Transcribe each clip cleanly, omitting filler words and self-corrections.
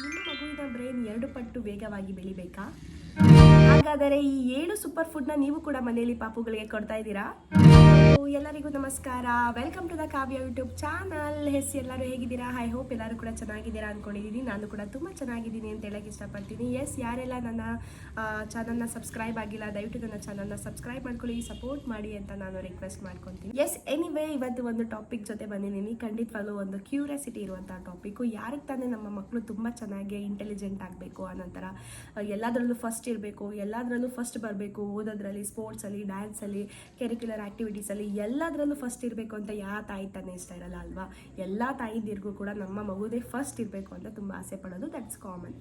ನಿಮ್ಮ ಮಗುವಿನ ಬ್ರೈನ್ 2 ಪಟ್ಟು ವೇಗವಾಗಿ ಬೆಳಿಬೇಕಾ? ಹಾಗಾದರೆ ಈ 7 ಸೂಪರ್ ಫುಡ್ನ ನೀವು ಕೂಡ ಮನೆಯಲ್ಲಿ ಪಾಪುಗಳಿಗೆ ಕೊಡ್ತಾ ಇದ್ದೀರಾ? ಎಲ್ಲರಿಗೂ ನಮಸ್ಕಾರ. Welcome to the Kavya YouTube channel. ಎಲ್ಲರೂ ಹೇಗಿದ್ದೀರಾ? ಐ ಹೋಪ್ ಎಲ್ಲರೂ ಕೂಡ ಚೆನ್ನಾಗಿದ್ದೀರಾ ಅಂದ್ಕೊಂಡಿದ್ದೀನಿ. ನಾನು ಕೂಡ ತುಂಬ ಚೆನ್ನಾಗಿದ್ದೀನಿ ಅಂತ ಹೇಳಕ್ಕೆ ಇಷ್ಟಪಡ್ತೀನಿ. ಯಾರೆಲ್ಲ ನನ್ನ ಚಾನಲ್ನ ಸಬ್ಸ್ಕ್ರೈಬ್ ಆಗಿಲ್ಲ, ದಯವಿಟ್ಟು ನನ್ನ ಚಾನಲ್ನ ಸಬ್ಸ್ಕ್ರೈಬ್ ಮಾಡ್ಕೊಳ್ಳಿ, ಸಪೋರ್ಟ್ ಮಾಡಿ ಅಂತ ನಾನು ರಿಕ್ವೆಸ್ಟ್ ಮಾಡ್ಕೊತೀನಿ. ಎನಿವೇ, ಇವತ್ತು ಒಂದು ಟಾಪಿಕ್ ಜೊತೆ ಬಂದಿದ್ದೀನಿ. ಖಂಡಿತವಾಗ್ಲೂ ಒಂದು ಕ್ಯೂರಿಯಾಸಿಟಿ ಇರುವಂಥ ಟಾಪಿಕ್ಕು. ಯಾರಿಗೆ ತಾನೇ ನಮ್ಮ ಮಕ್ಕಳು ತುಂಬ ಚೆನ್ನಾಗಿ ಇಂಟೆಲಿಜೆಂಟ್ ಆಗಬೇಕು, ಆನಂತರ ಎಲ್ಲದರಲ್ಲೂ ಫಸ್ಟ್ ಇರಬೇಕು, ಎಲ್ಲದರಲ್ಲೂ ಫಸ್ಟ್ ಬರಬೇಕು, ಓದೋದ್ರಲ್ಲಿ, ಸ್ಪೋರ್ಟ್ಸಲ್ಲಿ, ಡ್ಯಾನ್ಸಲ್ಲಿ, ಕರಿಕ್ಯುಲರ್ ಆ್ಯಕ್ಟಿವಿಟೀಸಲ್ಲಿ ಎಲ್ಲದರಲ್ಲೂ ಫಸ್ಟ್ ಇರಬೇಕು ಅಂತ ಯಾವ ತಾಯಿ ತಾನೇ ಇಷ್ಟ ಇರಲ್ಲ ಅಲ್ವಾ? ಎಲ್ಲ ತಾಯಿದಿರ್ಗೂ ಕೂಡ ನಮ್ಮ ಮಗುದೇ ಫಸ್ಟ್ ಇರಬೇಕು ಅಂತ ತುಂಬ ಆಸೆ ಪಡೋದು, ದಟ್ಸ್ ಕಾಮನ್.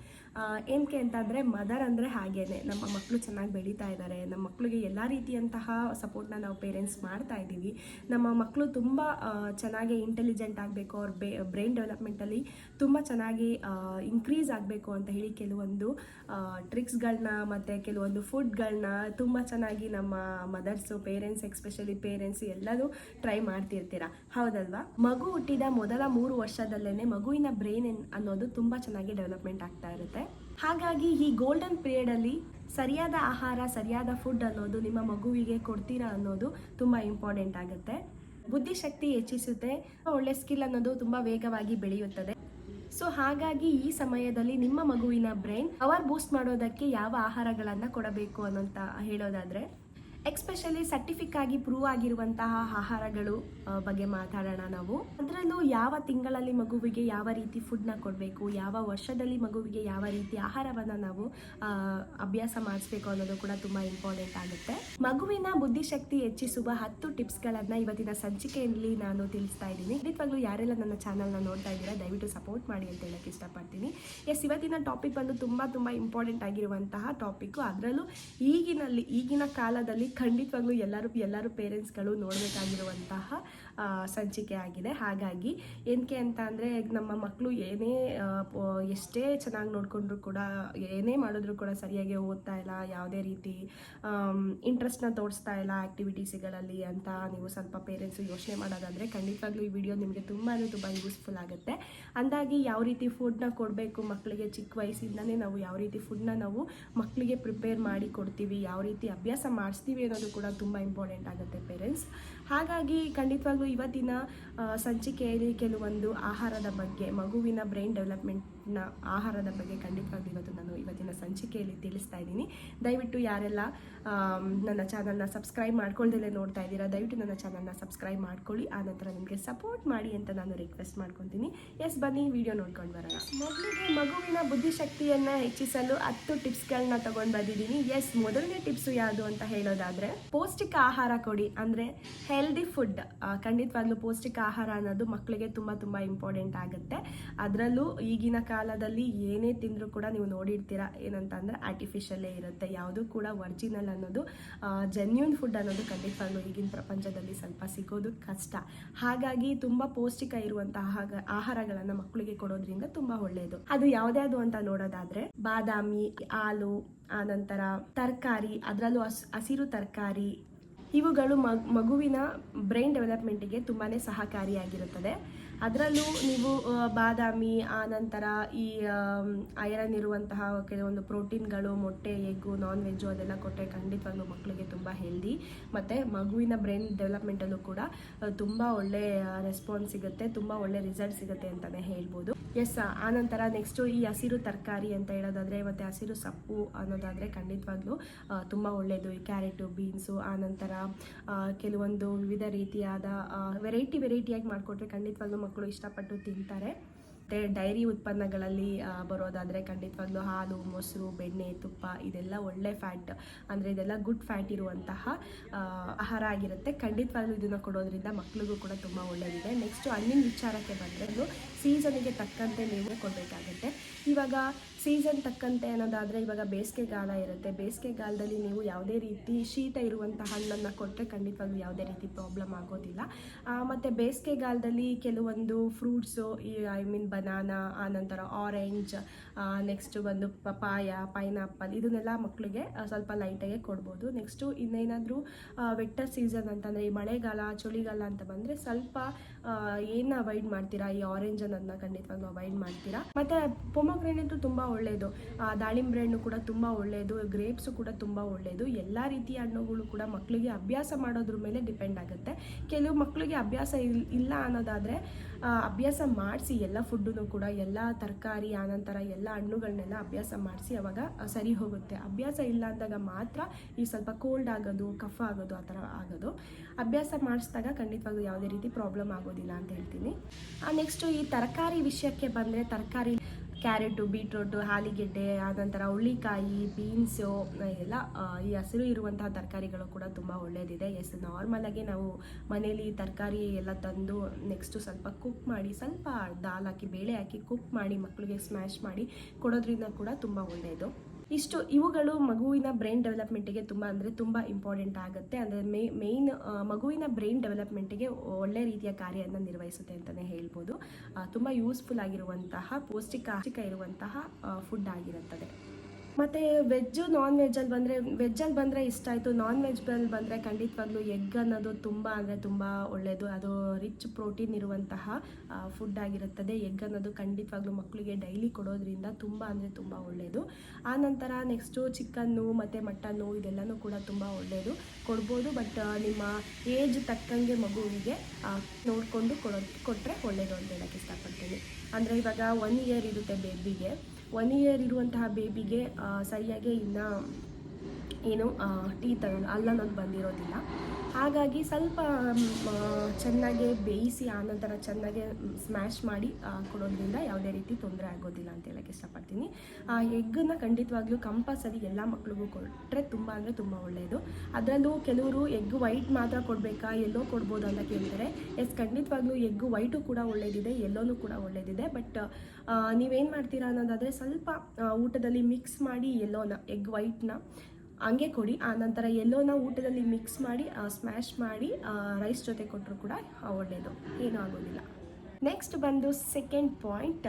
ಏನಕ್ಕೆ ಅಂತಂದರೆ ಮದರ್ ಅಂದರೆ ಹಾಗೇನೆ. ನಮ್ಮ ಮಕ್ಕಳು ಚೆನ್ನಾಗಿ ಬೆಳೀತಾ ಇದ್ದಾರೆ, ನಮ್ಮ ಮಕ್ಕಳಿಗೆ ಎಲ್ಲ ರೀತಿಯಂತಹ ಸಪೋರ್ಟ್ನ ನಾವು ಪೇರೆಂಟ್ಸ್ ಮಾಡ್ತಾ ಇದ್ದೀವಿ. ನಮ್ಮ ಮಕ್ಕಳು ತುಂಬ ಚೆನ್ನಾಗಿ ಇಂಟೆಲಿಜೆಂಟ್ ಆಗಬೇಕು, ಅವ್ರ ಬ್ರೈನ್ ಡೆವಲಪ್ಮೆಂಟಲ್ಲಿ ತುಂಬ ಚೆನ್ನಾಗಿ ಇನ್ಕ್ರೀಸ್ ಆಗಬೇಕು ಅಂತ ಹೇಳಿ ಕೆಲವೊಂದು ಟ್ರಿಕ್ಸ್ಗಳನ್ನ ಮತ್ತು ಕೆಲವೊಂದು ಫುಡ್ಗಳನ್ನ ತುಂಬ ಚೆನ್ನಾಗಿ ನಮ್ಮ ಮದರ್ಸು, ಪೇರೆಂಟ್ಸ್, ಎಸ್ಪೆಷಲಿ ಪೇರೆಂಟ್ಸ್ ಎಲ್ಲರೂ ಟ್ರೈ ಮಾಡ್ತಿರ್ತೀರ, ಹೌದಲ್ವಾ? ಮಗು ಹುಟ್ಟಿದ ಮೊದಲ 3 ವರ್ಷದಲ್ಲೇ ಮಗುವಿನ ಬ್ರೈನ್ ಅನ್ನೋದು ತುಂಬ ಚೆನ್ನಾಗಿ ಡೆವಲಪ್ಮೆಂಟ್ ಆಗ್ತಾ ಇರುತ್ತೆ. ಹಾಗಾಗಿ ಈ ಗೋಲ್ಡನ್ ಪೀರಿಯಡಲ್ಲಿ ಸರಿಯಾದ ಆಹಾರ, ಸರಿಯಾದ ಫುಡ್ ಅನ್ನೋದು ನಿಮ್ಮ ಮಗುವಿಗೆ ಕೊಡ್ತೀರಾ ಅನ್ನೋದು ತುಂಬ ಇಂಪಾರ್ಟೆಂಟ್ ಆಗುತ್ತೆ. ಬುದ್ಧಿಶಕ್ತಿ ಹೆಚ್ಚಿಸುತ್ತೆ, ಒಳ್ಳೆ ಸ್ಕಿಲ್ ಅನ್ನೋದು ತುಂಬ ವೇಗವಾಗಿ ಬೆಳೆಯುತ್ತದೆ. ಸೊ ಹಾಗಾಗಿ ಈ ಸಮಯದಲ್ಲಿ ನಿಮ್ಮ ಮಗುವಿನ ಬ್ರೈನ್ ಪವರ್ ಬೂಸ್ಟ್ ಮಾಡೋದಕ್ಕೆ ಯಾವ ಆಹಾರಗಳನ್ನು ಕೊಡಬೇಕು ಅನ್ನೋಂತ ಹೇಳೋದಾದರೆ, ಎಸ್ಪೆಷಲಿ ಸರ್ಟಿಫಿಕ್ ಆಗಿ ಪ್ರೂವ್ ಆಗಿರುವಂತಹ ಆಹಾರಗಳು ಬಗ್ಗೆ ಮಾತಾಡೋಣ ನಾವು. ಅದರಲ್ಲೂ ಯಾವ ತಿಂಗಳಲ್ಲಿ ಮಗುವಿಗೆ ಯಾವ ರೀತಿ ಫುಡ್ನ ಕೊಡಬೇಕು, ಯಾವ ವರ್ಷದಲ್ಲಿ ಮಗುವಿಗೆ ಯಾವ ರೀತಿ ಆಹಾರವನ್ನು ನಾವು ಅಭ್ಯಾಸ ಮಾಡಿಸ್ಬೇಕು ಅನ್ನೋದು ಕೂಡ ತುಂಬ ಇಂಪಾರ್ಟೆಂಟ್ ಆಗುತ್ತೆ. ಮಗುವಿನ ಬುದ್ಧಿಶಕ್ತಿ ಹೆಚ್ಚಿಸುವ 10 ಟಿಪ್ಸ್ಗಳನ್ನು ಇವತ್ತಿನ ಸಂಚಿಕೆಯಲ್ಲಿ ನಾನು ತಿಳಿಸ್ತಾ ಇದ್ದೀನಿ. ಖಂಡಿತವಾಗ್ಲೂ ಯಾರೆಲ್ಲ ನನ್ನ ಚಾನಲ್ನ ನೋಡ್ತಾ ಇದ್ದೀರಾ, ದಯವಿಟ್ಟು ಸಪೋರ್ಟ್ ಮಾಡಿ ಅಂತ ಹೇಳಕ್ಕೆ ಇಷ್ಟಪಡ್ತೀನಿ. ಇವತ್ತಿನ ಟಾಪಿಕ್ ಬಂದು ತುಂಬ ಇಂಪಾರ್ಟೆಂಟ್ ಆಗಿರುವಂತಹ ಟಾಪಿಕ್ಕು. ಅದರಲ್ಲೂ ಈಗಿನ ಕಾಲದಲ್ಲಿ ಖಂಡಿತವಾಗ್ಲೂ ಎಲ್ಲರೂ ಪೇರೆಂಟ್ಸ್ಗಳು ನೋಡಬೇಕಾಗಿರುವಂತಹ ಸಂಚಿಕೆ ಆಗಿದೆ. ಹಾಗಾಗಿ ಏನಕ್ಕೆ ಅಂತ ಅಂದರೆ, ನಮ್ಮ ಮಕ್ಕಳು ಎಷ್ಟೇ ಚೆನ್ನಾಗಿ ನೋಡಿಕೊಂಡ್ರು ಕೂಡ, ಏನೇ ಮಾಡಿದ್ರು ಕೂಡ ಸರಿಯಾಗಿ ಓದ್ತಾ ಇಲ್ಲ, ಯಾವುದೇ ರೀತಿ ಇಂಟ್ರೆಸ್ಟ್ನ ತೋರಿಸ್ತಾ ಇಲ್ಲ ಆ್ಯಕ್ಟಿವಿಟೀಸ್ಗಳಲ್ಲಿ ಅಂತ ನೀವು ಸ್ವಲ್ಪ ಪೇರೆಂಟ್ಸು ಯೋಚನೆ ಮಾಡೋದಾದರೆ, ಖಂಡಿತವಾಗ್ಲೂ ಈ ವಿಡಿಯೋ ನಿಮಗೆ ತುಂಬ ಯೂಸ್ಫುಲ್ ಆಗುತ್ತೆ. ಅಂದಾಗಿ ಯಾವ ರೀತಿ ಫುಡ್ನ ಕೊಡಬೇಕು ಮಕ್ಕಳಿಗೆ, ಚಿಕ್ಕ ವಯಸ್ಸಿಂದನೇ ನಾವು ಯಾವ ರೀತಿ ಫುಡ್ನ ನಾವು ಮಕ್ಕಳಿಗೆ ಪ್ರಿಪೇರ್ ಮಾಡಿ ಕೊಡ್ತೀವಿ, ಯಾವ ರೀತಿ ಅಭ್ಯಾಸ ಮಾಡಿಸ್ತೀವಿ ಅನ್ನೋದು ಕೂಡ ತುಂಬ ಇಂಪಾರ್ಟೆಂಟ್ ಆಗುತ್ತೆ ಪೇರೆಂಟ್ಸ್. ಹಾಗಾಗಿ ಖಂಡಿತವಾಗ್ಲೂ ಇವತ್ತಿನ ಸಂಚಿಕೆಯಲ್ಲಿ ಕೆಲವೊಂದು ಆಹಾರದ ಬಗ್ಗೆ, ಮಗುವಿನ ಬ್ರೈನ್ ಡೆವಲಪ್ಮೆಂಟ್ನ ಆಹಾರದ ಬಗ್ಗೆ ಖಂಡಿತವಾಗ್ಲೂ ನಾನು ಇವತ್ತಿನ ಸಂಚಿಕೆಯಲ್ಲಿ ತಿಳಿಸ್ತಾ ಇದ್ದೀನಿ. ದಯವಿಟ್ಟು ಯಾರೆಲ್ಲ ನನ್ನ ಚಾನಲ್ನ ಸಬ್ಸ್ಕ್ರೈಬ್ ಮಾಡ್ಕೊಳ್ದಲ್ಲೇ ನೋಡ್ತಾ ಇದ್ದೀರಾ, ದಯವಿಟ್ಟು ನನ್ನ ಚಾನಲ್ನ ಸಬ್ಸ್ಕ್ರೈಬ್ ಮಾಡ್ಕೊಳ್ಳಿ, ಆನಂತರ ನಿಮಗೆ ಸಪೋರ್ಟ್ ಮಾಡಿ ಅಂತ ನಾನು ರಿಕ್ವೆಸ್ಟ್ ಮಾಡ್ಕೊತೀನಿ. ಬನ್ನಿ ವಿಡಿಯೋ ನೋಡ್ಕೊಂಡು ಬರೋಣ. ಮಗುವಿನ ಬುದ್ಧಿಶಕ್ತಿಯನ್ನು ಹೆಚ್ಚಿಸಲು 10 ಟಿಪ್ಸ್ಗಳನ್ನ ತಗೊಂಡು ಬಂದಿದ್ದೀನಿ. ಮೊದಲನೇ ಟಿಪ್ಸು ಯಾವುದು ಅಂತ ಹೇಳೋದಾದರೆ, ಪೌಷ್ಟಿಕ ಆಹಾರ ಕೊಡಿ, ಅಂದರೆ ಹೆಲ್ದಿ ಫುಡ್. ಖಂಡಿತವಾಗ್ಲೂ ಪೌಷ್ಟಿಕ ಆಹಾರ ಅನ್ನೋದು ಮಕ್ಕಳಿಗೆ ತುಂಬ ಇಂಪಾರ್ಟೆಂಟ್ ಆಗುತ್ತೆ. ಅದರಲ್ಲೂ ಈಗಿನ ಕಾಲದಲ್ಲಿ ಏನೇ ತಿಂದರೂ ಕೂಡ ನೀವು ನೋಡಿರ್ತೀರ, ಏನಂತಂದರೆ ಆರ್ಟಿಫಿಷಿಯಲ್ಲೇ ಇರುತ್ತೆ. ಯಾವುದೂ ಕೂಡ ಒರಿಜಿನಲ್ ಅನ್ನೋದು, ಜೆನ್ಯೂನ್ ಫುಡ್ ಅನ್ನೋದು ಖಂಡಿತವಾಗ್ಲೂ ಈಗಿನ ಪ್ರಪಂಚದಲ್ಲಿ ಸ್ವಲ್ಪ ಸಿಗೋದು ಕಷ್ಟ. ಹಾಗಾಗಿ ತುಂಬ ಪೌಷ್ಟಿಕ ಇರುವಂತಹ ಆಹಾರಗಳನ್ನು ಮಕ್ಕಳಿಗೆ ಕೊಡೋದ್ರಿಂದ ತುಂಬ ಒಳ್ಳೆಯದು. ಅದು ಯಾವ್ದ್ಯಾವುದು ಅಂತ ನೋಡೋದಾದ್ರೆ, ಬಾದಾಮಿ, ಹಾಲು, ಆನಂತರ ತರಕಾರಿ, ಅದರಲ್ಲೂ ಹಸಿರು ತರಕಾರಿ, ಇವುಗಳು ಮಗುವಿನ ಬ್ರೈನ್ ಡೆವಲಪ್ಮೆಂಟಿಗೆ ತುಂಬಾ ಸಹಕಾರಿಯಾಗಿರುತ್ತದೆ. ಅದರಲ್ಲೂ ನೀವು ಬಾದಾಮಿ, ಆನಂತರ ಈ ಐರನ್ ಇರುವಂತಹ ಕೆಲವೊಂದು ಪ್ರೋಟೀನ್ಗಳು, ಮೊಟ್ಟೆ, ಎಗ್ಗು, ನಾನ್ ವೆಜ್ಜು ಅದೆಲ್ಲ ಕೊಟ್ಟರೆ ಖಂಡಿತವಾಗ್ಲೂ ಮಕ್ಕಳಿಗೆ ತುಂಬ ಹೆಲ್ದಿ, ಮತ್ತು ಮಗುವಿನ ಬ್ರೈನ್ ಡೆವಲಪ್ಮೆಂಟಲ್ಲೂ ಕೂಡ ತುಂಬ ಒಳ್ಳೆ ರೆಸ್ಪಾನ್ಸ್ ಸಿಗುತ್ತೆ, ತುಂಬ ಒಳ್ಳೆ ರಿಸಲ್ಟ್ ಸಿಗುತ್ತೆ ಅಂತಲೇ ಹೇಳ್ಬೋದು. ಆನಂತರ ನೆಕ್ಸ್ಟು ಈ ಹಸಿರು ತರಕಾರಿ ಅಂತ ಹೇಳೋದಾದರೆ, ಮತ್ತು ಹಸಿರು ಸೊಪ್ಪು ಅನ್ನೋದಾದರೆ ಖಂಡಿತವಾಗ್ಲೂ ತುಂಬ ಒಳ್ಳೆಯದು. ಈ ಕ್ಯಾರೆಟು, ಬೀನ್ಸು, ಆನಂತರ ಕೆಲವೊಂದು ವಿವಿಧ ರೀತಿಯಾದ ವೆರೈಟಿಯಾಗಿ ಮಾಡಿಕೊಟ್ರೆ ಖಂಡಿತವಾಗ್ಲೂ ಮಕ್ಕಳು ಇಷ್ಟಪಟ್ಟು ತಿಂತಾರೆ. ಮತ್ತು ಡೈರಿ ಉತ್ಪನ್ನಗಳಲ್ಲಿ ಬರೋದಾದರೆ ಖಂಡಿತವಾಗ್ಲೂ ಹಾಲು, ಮೊಸರು, ಬೆಣ್ಣೆ, ತುಪ್ಪ ಇದೆಲ್ಲ ಒಳ್ಳೆ ಫ್ಯಾಟ್, ಅಂದರೆ ಇದೆಲ್ಲ ಗುಡ್ ಫ್ಯಾಟ್ ಇರುವಂತಹ ಆಹಾರ ಆಗಿರುತ್ತೆ. ಖಂಡಿತವಾಗ್ಲೂ ಇದನ್ನು ಕೊಡೋದ್ರಿಂದ ಮಕ್ಕಳಿಗೂ ಕೂಡ ತುಂಬ ಒಳ್ಳೆಯದಿದೆ. ನೆಕ್ಸ್ಟು ಹಣ್ಣಿನ ವಿಚಾರಕ್ಕೆ ಬಂದರೆ, ಸೀಸನಿಗೆ ತಕ್ಕಂತೆ ನೀವು ಕೊಡಬೇಕಾಗುತ್ತೆ. ಇವಾಗ ಸೀಸನ್ ತಕ್ಕಂತೆ ಅನ್ನೋದಾದರೆ, ಇವಾಗ ಬೇಸಿಗೆಗಾಲ ಇರುತ್ತೆ. ಬೇಸಿಗೆಗಾಲದಲ್ಲಿ ನೀವು ಯಾವುದೇ ರೀತಿ ಶೀತ ಇರುವಂಥ ಹಣ್ಣನ್ನು ಕೊಟ್ಟರೆ ಖಂಡಿತವಾಗ್ಲೂ ಯಾವುದೇ ರೀತಿ ಪ್ರಾಬ್ಲಮ್ ಆಗೋದಿಲ್ಲ. ಮತ್ತು ಬೇಸಿಗೆಗಾಲದಲ್ಲಿ ಕೆಲವೊಂದು ಫ್ರೂಟ್ಸು, ಬನಾನಾ, ಆನಂತರ ಆರೆಂಜ್, ನೆಕ್ಸ್ಟು ಬಂದು ಪಪಾಯ, ಪೈನಾಪಲ್, ಇದನ್ನೆಲ್ಲ ಮಕ್ಕಳಿಗೆ ಸ್ವಲ್ಪ ಲೈಟಾಗೆ ಕೊಡ್ಬೋದು. ನೆಕ್ಸ್ಟು ಇನ್ನೇನಾದರೂ ವೆಟ್ಟರ್ ಸೀಸನ್ ಅಂತಂದರೆ, ಈ ಮಳೆಗಾಲ, ಚಳಿಗಾಲ ಅಂತ ಬಂದರೆ ಸ್ವಲ್ಪ ಏನು ಅವಾಯ್ಡ್ ಮಾಡ್ತೀರಾ, ಈ ಆರೆಂಜ್ ಅನ್ನೋದನ್ನ ಖಂಡಿತವಾಗ್ಲೂ ಅವಾಯ್ಡ್ ಮಾಡ್ತೀರಾ. ಮತ್ತು ಪೊಮೊಗ್ರೆನೇಟ್ ತುಂಬ ಒಳ್ಳೆಯದು, ದಾಳಿಂಬೆ ಹಣ್ಣು ಕೂಡ ತುಂಬ ಒಳ್ಳೆಯದು, ಗ್ರೇಪ್ಸು ಕೂಡ ತುಂಬ ಒಳ್ಳೆಯದು. ಎಲ್ಲ ರೀತಿಯ ಹಣ್ಣುಗಳು ಕೂಡ ಮಕ್ಕಳಿಗೆ ಅಭ್ಯಾಸ ಮಾಡೋದ್ರ ಮೇಲೆ ಡಿಪೆಂಡ್ ಆಗುತ್ತೆ. ಕೆಲವು ಮಕ್ಕಳಿಗೆ ಅಭ್ಯಾಸ ಇಲ್ಲ ಅನ್ನೋದಾದರೆ ಅಭ್ಯಾಸ ಮಾಡಿಸಿ ಎಲ್ಲ ಫುಡ್ಡನ್ನು ಕೂಡ, ಎಲ್ಲ ತರಕಾರಿ ಆನಂತರ ಎಲ್ಲ ಹಣ್ಣುಗಳನ್ನೆಲ್ಲ ಅಭ್ಯಾಸ ಮಾಡಿಸಿ ಅವಾಗ ಸರಿ ಹೋಗುತ್ತೆ. ಅಭ್ಯಾಸ ಇಲ್ಲ ಅಂದಾಗ ಮಾತ್ರ ಈ ಸ್ವಲ್ಪ ಕೋಲ್ಡ್ ಆಗೋದು, ಕಫ ಆಗೋದು, ಆ ಥರ ಆಗೋದು. ಅಭ್ಯಾಸ ಮಾಡಿಸಿದಾಗ ಖಂಡಿತವಾಗ್ಲೂ ಯಾವುದೇ ರೀತಿ ಪ್ರಾಬ್ಲಮ್ ಆಗೋದಿಲ್ಲ ಅಂತ ಹೇಳ್ತೀನಿ. ನೆಕ್ಸ್ಟು ಈ ತರಕಾರಿ ವಿಷಯಕ್ಕೆ ಬಂದರೆ, ತರಕಾರಿ ಕ್ಯಾರೆಟು, ಬೀಟ್ರೋಟು, ಆಲೂಗೆಡ್ಡೆ, ಆನಂತರ ಹುಳ್ಳಿಕಾಯಿ, ಬೀನ್ಸು ಎಲ್ಲ ಈ ಹಸಿರು ಇರುವಂತಹ ತರಕಾರಿಗಳು ಕೂಡ ತುಂಬ ಒಳ್ಳೆಯದಿದೆ. ನಾರ್ಮಲಾಗಿ ನಾವು ಮನೇಲಿ ತರಕಾರಿ ಎಲ್ಲ ತಂದು ನೆಕ್ಸ್ಟು ಸ್ವಲ್ಪ ಕುಕ್ ಮಾಡಿ, ಸ್ವಲ್ಪ ದಾಲ್ ಹಾಕಿ, ಬೇಳೆ ಹಾಕಿ ಕುಕ್ ಮಾಡಿ ಮಕ್ಕಳಿಗೆ ಸ್ಮ್ಯಾಶ್ ಮಾಡಿ ಕೊಡೋದ್ರಿಂದ ಕೂಡ ತುಂಬ ಒಳ್ಳೆಯದು. ಇವುಗಳು ಮಗುವಿನ ಬ್ರೈನ್ ಡೆವಲಪ್ಮೆಂಟಿಗೆ ತುಂಬ ಇಂಪಾರ್ಟೆಂಟ್ ಆಗುತ್ತೆ. ಅಂದರೆ ಮೇಯ್ನ್ ಮಗುವಿನ ಬ್ರೈನ್ ಡೆವಲಪ್ಮೆಂಟಿಗೆ ಒಳ್ಳೆ ರೀತಿಯ ಕಾರ್ಯವನ್ನು ನಿರ್ವಹಿಸುತ್ತೆ ಅಂತಲೇ ಹೇಳ್ಬೋದು. ತುಂಬ ಯೂಸ್ಫುಲ್ ಆಗಿರುವಂತಹ ಪೌಷ್ಟಿಕ ಇರುವಂತಹ ಫುಡ್ ಆಗಿರುತ್ತದೆ. ಮತ್ತು ವೆಜ್ಜು ನಾನ್ ವೆಜ್ಜಲ್ಲಿ ಬಂದರೆ ಇಷ್ಟ ಆಯಿತು. ನಾನ್ ವೆಜ್ಜಲ್ಲಿ ಬಂದರೆ ಖಂಡಿತವಾಗ್ಲೂ ಎಗ್ ಅನ್ನೋದು ತುಂಬ ಒಳ್ಳೆಯದು. ಅದು ರಿಚ್ ಪ್ರೋಟೀನ್ ಇರುವಂತಹ ಫುಡ್ ಆಗಿರುತ್ತದೆ. ಎಗ್ ಅನ್ನೋದು ಖಂಡಿತವಾಗ್ಲೂ ಮಕ್ಕಳಿಗೆ ಡೈಲಿ ಕೊಡೋದ್ರಿಂದ ತುಂಬ ಒಳ್ಳೆಯದು. ಆನಂತರ ನೆಕ್ಸ್ಟು ಚಿಕನ್ನು ಮತ್ತು ಮಟನ್ನು ಇದೆಲ್ಲನೂ ಕೂಡ ತುಂಬ ಒಳ್ಳೆಯದು ಕೊಡ್ಬೋದು. ಬಟ್ ನಿಮ್ಮ ಏಜ್ ತಕ್ಕಂಗೆ ಮಗುವಿಗೆ ನೋಡಿಕೊಂಡು ಕೊಟ್ಟರೆ ಒಳ್ಳೆಯದು ಅಂತ ಹೇಳೋಕ್ಕೆ ಇಷ್ಟಪಡ್ತೀನಿ. ಅಂದರೆ ಇವಾಗ 1 ಇಯರ್ ಇರುತ್ತೆ ಬೇಬಿಗೆ. 1 ಇಯರ್ ಇರುವಂತಹ ಬೇಬಿಗೆ ಸರಿಯಾಗಿ ಇನ್ನು ಏನು ಟೀತ್ ಅನ್ನೋದು ಬಂದಿರೋದಿಲ್ಲ. ಹಾಗಾಗಿ ಸ್ವಲ್ಪ ಚೆನ್ನಾಗಿ ಬೇಯಿಸಿ ಆನಂತರ ಚೆನ್ನಾಗಿ ಸ್ಮ್ಯಾಶ್ ಮಾಡಿ ಕೊಡೋದ್ರಿಂದ ಯಾವುದೇ ರೀತಿ ತೊಂದರೆ ಆಗೋದಿಲ್ಲ ಅಂತ ಹೇಳೋಕ್ಕೆ ಇಷ್ಟಪಡ್ತೀನಿ. ಎಗ್ಗನ್ನು ಖಂಡಿತವಾಗ್ಲೂ ಕಂಪಲ್ಸರಿ ಎಲ್ಲ ಮಕ್ಳಿಗೂ ಕೊಟ್ಟರೆ ತುಂಬ ಒಳ್ಳೆಯದು. ಅದರಲ್ಲೂ ಕೆಲವರು ಎಗ್ ವೈಟ್ ಮಾತ್ರ ಕೊಡಬೇಕಾ, ಎಲ್ಲೋ ಕೊಡ್ಬೋದು ಅಂತ ಕೇಳ್ತಾರೆ. ಖಂಡಿತವಾಗ್ಲೂ ಎಗ್ ವೈಟು ಕೂಡ ಒಳ್ಳೆಯದಿದೆ, ಎಲ್ಲೋನೂ ಕೂಡ ಒಳ್ಳೆಯದಿದೆ. ಬಟ್ ನೀವೇನು ಮಾಡ್ತೀರಾ ಅನ್ನೋದಾದರೆ ಸ್ವಲ್ಪ ಊಟದಲ್ಲಿ ಮಿಕ್ಸ್ ಮಾಡಿ ಎಗ್ ವೈಟ್ನ ಹಂಗೆ ಕೊಡಿ. ಆನಂತರ ಎಲ್ಲೋನ ಊಟದಲ್ಲಿ ಮಿಕ್ಸ್ ಮಾಡಿ ಸ್ಮ್ಯಾಶ್ ಮಾಡಿ ರೈಸ್ ಜೊತೆ ಕೊಟ್ಟರು ಕೂಡ ಒಳ್ಳೆಯದು, ಏನೂ ಆಗೋದಿಲ್ಲ. ನೆಕ್ಸ್ಟ್ ಬಂದು ಸೆಕೆಂಡ್ ಪಾಯಿಂಟ್,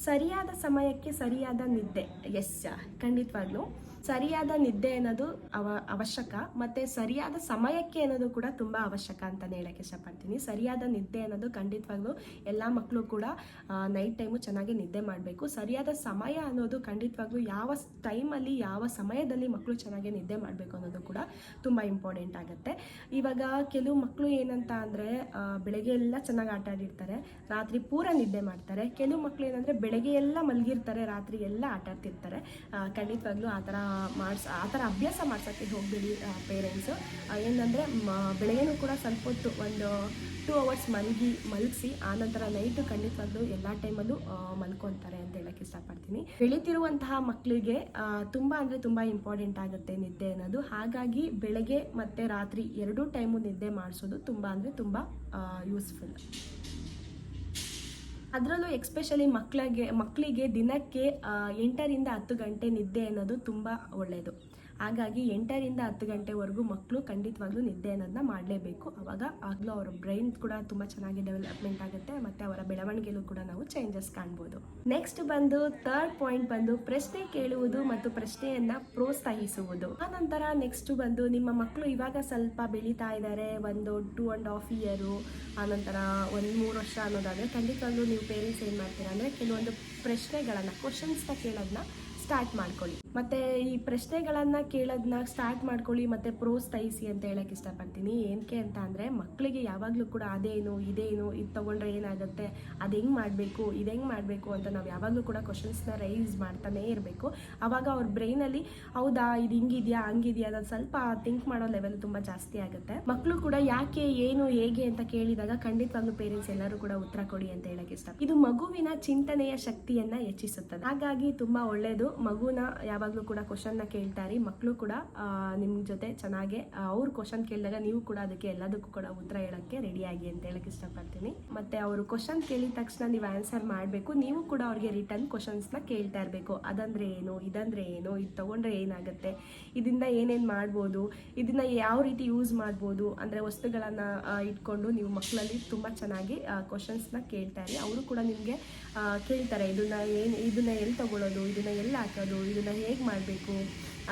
ಸರಿಯಾದ ಸಮಯಕ್ಕೆ ಸರಿಯಾದ ನಿದ್ದೆ. ಖಂಡಿತವಾಗ್ಲೂ ಸರಿಯಾದ ನಿದ್ದೆ ಅನ್ನೋದು ಅವಶ್ಯಕ, ಮತ್ತು ಸರಿಯಾದ ಸಮಯಕ್ಕೆ ಅನ್ನೋದು ಕೂಡ ತುಂಬ ಅವಶ್ಯಕ ಅಂತಲೇ ಹೇಳೋಕ್ಕೆ ಇಷ್ಟಪಡ್ತೀನಿ. ಸರಿಯಾದ ನಿದ್ದೆ ಅನ್ನೋದು ಖಂಡಿತವಾಗ್ಲೂ ಎಲ್ಲ ಮಕ್ಕಳು ಕೂಡ ನೈಟ್ ಟೈಮು ಚೆನ್ನಾಗಿ ನಿದ್ದೆ ಮಾಡಬೇಕು. ಸರಿಯಾದ ಸಮಯ ಅನ್ನೋದು ಖಂಡಿತವಾಗ್ಲೂ ಯಾವ ಟೈಮಲ್ಲಿ ಯಾವ ಸಮಯದಲ್ಲಿ ಮಕ್ಕಳು ಚೆನ್ನಾಗಿ ನಿದ್ದೆ ಮಾಡಬೇಕು ಅನ್ನೋದು ಕೂಡ ತುಂಬ ಇಂಪಾರ್ಟೆಂಟ್ ಆಗುತ್ತೆ. ಇವಾಗ ಕೆಲವು ಮಕ್ಕಳು ಏನಂತ ಅಂದರೆ ಬೆಳಗ್ಗೆ ಎಲ್ಲ ಚೆನ್ನಾಗಿ ಆಟ ಆಡಿರ್ತಾರೆ, ರಾತ್ರಿ ಪೂರ ನಿದ್ದೆ ಮಾಡ್ತಾರೆ. ಕೆಲವು ಮಕ್ಕಳು ಏನಂದರೆ ಬೆಳಗ್ಗೆ ಎಲ್ಲ ಮಲಗಿರ್ತಾರೆ, ರಾತ್ರಿ ಎಲ್ಲ ಆಟ ಆಡ್ತಿರ್ತಾರೆ. ಖಂಡಿತವಾಗ್ಲೂ ಆ ಥರ ಅಭ್ಯಾಸ ಮಾಡ್ಸೋಕ್ಕೆ ಹೋಗಬೇಡಿ ಪೇರೆಂಟ್ಸು. ಏನಂದರೆ ಬೆಳಗ್ಗೆನೂ ಕೂಡ ಸ್ವಲ್ಪ ಹೊತ್ತು ಒಂದು 2 hours ಮಲಗಿಸಿ ಆನಂತರ ನೈಟು ಖಂಡಿತವಾಗ್ಲೂ ಎಲ್ಲ ಟೈಮಲ್ಲೂ ಮಲ್ಕೊತಾರೆ ಅಂತ ಹೇಳೋಕ್ಕೆ ಇಷ್ಟಪಡ್ತೀನಿ. ಬೆಳೀತಿರುವಂತಹ ಮಕ್ಕಳಿಗೆ ತುಂಬ ಇಂಪಾರ್ಟೆಂಟ್ ಆಗುತ್ತೆ ನಿದ್ದೆ ಅನ್ನೋದು. ಹಾಗಾಗಿ ಬೆಳಗ್ಗೆ ಮತ್ತು ರಾತ್ರಿ 2 ಟೈಮು ನಿದ್ದೆ ಮಾಡಿಸೋದು ತುಂಬ ಯೂಸ್ಫುಲ್. ಅದರಲ್ಲೂ ಎಕ್ಸ್ಪೆಷಲಿ ಮಕ್ಕಳಿಗೆ ದಿನಕ್ಕೆ 8ರಿಂದ 10 ಗಂಟೆ ನಿದ್ದೆ ಅನ್ನೋದು ತುಂಬ ಒಳ್ಳೆಯದು. ಹಾಗಾಗಿ 8ರಿಂದ 10 ಗಂಟೆವರೆಗೂ ಮಕ್ಕಳು ಖಂಡಿತವಾಗ್ಲೂ ನಿದ್ದೆ ಅನ್ನೋದನ್ನ ಮಾಡಲೇಬೇಕು. ಆಗಲೂ ಅವರ ಬ್ರೈನ್ ಕೂಡ ತುಂಬ ಚೆನ್ನಾಗಿ ಡೆವಲಪ್ಮೆಂಟ್ ಆಗುತ್ತೆ, ಮತ್ತು ಅವರ ಬೆಳವಣಿಗೆಯಲ್ಲೂ ಕೂಡ ನಾವು ಚೇಂಜಸ್ ಕಾಣ್ಬೋದು. ನೆಕ್ಸ್ಟ್ ಬಂದು ಥರ್ಡ್ ಪಾಯಿಂಟ್ ಬಂದು ಪ್ರಶ್ನೆ ಕೇಳುವುದು ಮತ್ತು ಪ್ರಶ್ನೆಯನ್ನು ಪ್ರೋತ್ಸಾಹಿಸುವುದು. ಆನಂತರ ನೆಕ್ಸ್ಟ್ ಬಂದು ನಿಮ್ಮ ಮಕ್ಕಳು ಇವಾಗ ಸ್ವಲ್ಪ ಬೆಳೀತಾ ಇದ್ದಾರೆ, ಒಂದು 2.5 ಇಯರು, ಆನಂತರ 1-3 ವರ್ಷ ಅನ್ನೋದಾದರೆ ಖಂಡಿತವಾಗ್ಲೂ ನೀವು ಪೇರೆಂಟ್ಸ್ ಏನು ಮಾಡ್ತೀರಾ ಅಂದರೆ ಕೆಲವೊಂದು ಪ್ರಶ್ನೆಗಳನ್ನು ಕ್ವಶನ್ಸ್ನ ಕೇಳೋದನ್ನ ಸ್ಟಾರ್ಟ್ ಮಾಡ್ಕೊಳ್ಳಿ. ಮತ್ತು ಈ ಪ್ರಶ್ನೆಗಳನ್ನು ಕೇಳೋದನ್ನ ಸ್ಟಾರ್ಟ್ ಮಾಡ್ಕೊಳ್ಳಿ ಮತ್ತು ಪ್ರೋತ್ಸಾಹಿಸಿ ಅಂತ ಹೇಳೋಕ್ಕೆ ಇಷ್ಟಪಡ್ತೀನಿ. ಏನಕ್ಕೆ ಅಂತ ಅಂದರೆ ಮಕ್ಕಳಿಗೆ ಯಾವಾಗಲೂ ಕೂಡ ಅದೇನು ಇದೇನು ಇದು ತೊಗೊಂಡ್ರೆ ಏನಾಗುತ್ತೆ, ಅದು ಹೆಂಗೆ ಮಾಡಬೇಕು ಇದು ಹೆಂಗೆ ಮಾಡಬೇಕು ಅಂತ ನಾವು ಯಾವಾಗಲೂ ಕೂಡ ಕ್ವಶನ್ಸ್ನ ರೈಸ್ ಮಾಡ್ತಾನೇ ಇರಬೇಕು. ಆವಾಗ ಅವ್ರ ಬ್ರೈನಲ್ಲಿ ಹೌದಾ ಇದು ಹಿಂಗಿದೆಯಾ ಹಂಗಿದೆಯಾ ಅನ್ನೋದು ಸ್ವಲ್ಪ ಥಿಂಕ್ ಮಾಡೋ ಲೆವೆಲ್ ತುಂಬ ಜಾಸ್ತಿ ಆಗುತ್ತೆ. ಮಕ್ಕಳು ಕೂಡ ಯಾಕೆ ಏನು ಹೇಗೆ ಅಂತ ಕೇಳಿದಾಗ ಖಂಡಿತವಾಗ್ಲೂ ಪೇರೆಂಟ್ಸ್ ಎಲ್ಲರೂ ಕೂಡ ಉತ್ತರ ಕೊಡಿ ಅಂತ ಹೇಳೋಕ್ಕೆ ಇಷ್ಟ. ಇದು ಮಗುವಿನ ಚಿಂತನೆಯ ಶಕ್ತಿಯನ್ನು ಹೆಚ್ಚಿಸುತ್ತದೆ. ಹಾಗಾಗಿ ತುಂಬ ಒಳ್ಳೆಯದು. ಮಗುನ ಯಾವಾಗಲೂ ಕೂಡ ಕ್ವಶನ್ನ ಕೇಳ್ತಾರೆ. ಮಕ್ಕಳು ಕೂಡ ನಿಮ್ಮ ಜೊತೆ ಚೆನ್ನಾಗಿ ಅವ್ರು ಕ್ವಶನ್ ಕೇಳಿದಾಗ ನೀವು ಕೂಡ ಅದಕ್ಕೆ ಎಲ್ಲದಕ್ಕೂ ಕೂಡ ಉತ್ತರ ಹೇಳೋಕ್ಕೆ ರೆಡಿಯಾಗಿ ಅಂತ ಹೇಳಕ್ಕೆ ಇಷ್ಟಪಡ್ತೀನಿ. ಮತ್ತು ಅವರು ಕ್ವಶನ್ ಕೇಳಿದ ತಕ್ಷಣ ನೀವು ಆನ್ಸರ್ ಮಾಡಬೇಕು. ನೀವು ಕೂಡ ಅವ್ರಿಗೆ ರಿಟರ್ನ್ ಕ್ವಶನ್ಸ್ನ ಕೇಳ್ತಾ ಇರಬೇಕು. ಅದಂದರೆ ಏನು, ಇದಂದರೆ ಏನು, ಇದು ತೊಗೊಂಡ್ರೆ ಏನಾಗುತ್ತೆ, ಇದರಿಂದ ಏನೇನು ಮಾಡ್ಬೋದು, ಇದನ್ನು ಯಾವ ರೀತಿ ಯೂಸ್ ಮಾಡ್ಬೋದು ಅಂದರೆ ವಸ್ತುಗಳನ್ನು ಇಟ್ಕೊಂಡು ನೀವು ಮಕ್ಕಳಲ್ಲಿ ತುಂಬ ಚೆನ್ನಾಗಿ ಕ್ವಶನ್ಸ್ನ ಕೇಳ್ತಾರೆ. ಅವರು ಕೂಡ ನಿಮಗೆ ಕೇಳ್ತಾರೆ ಇದನ್ನ ಎಲ್ಲಿ ತೊಗೊಳ್ಳೋದು, ಇದನ್ನು ಎಲ್ಲಿ ಹಾಕೋದು, ಇದನ್ನು ಹೇಗೆ ಮಾಡಬೇಕು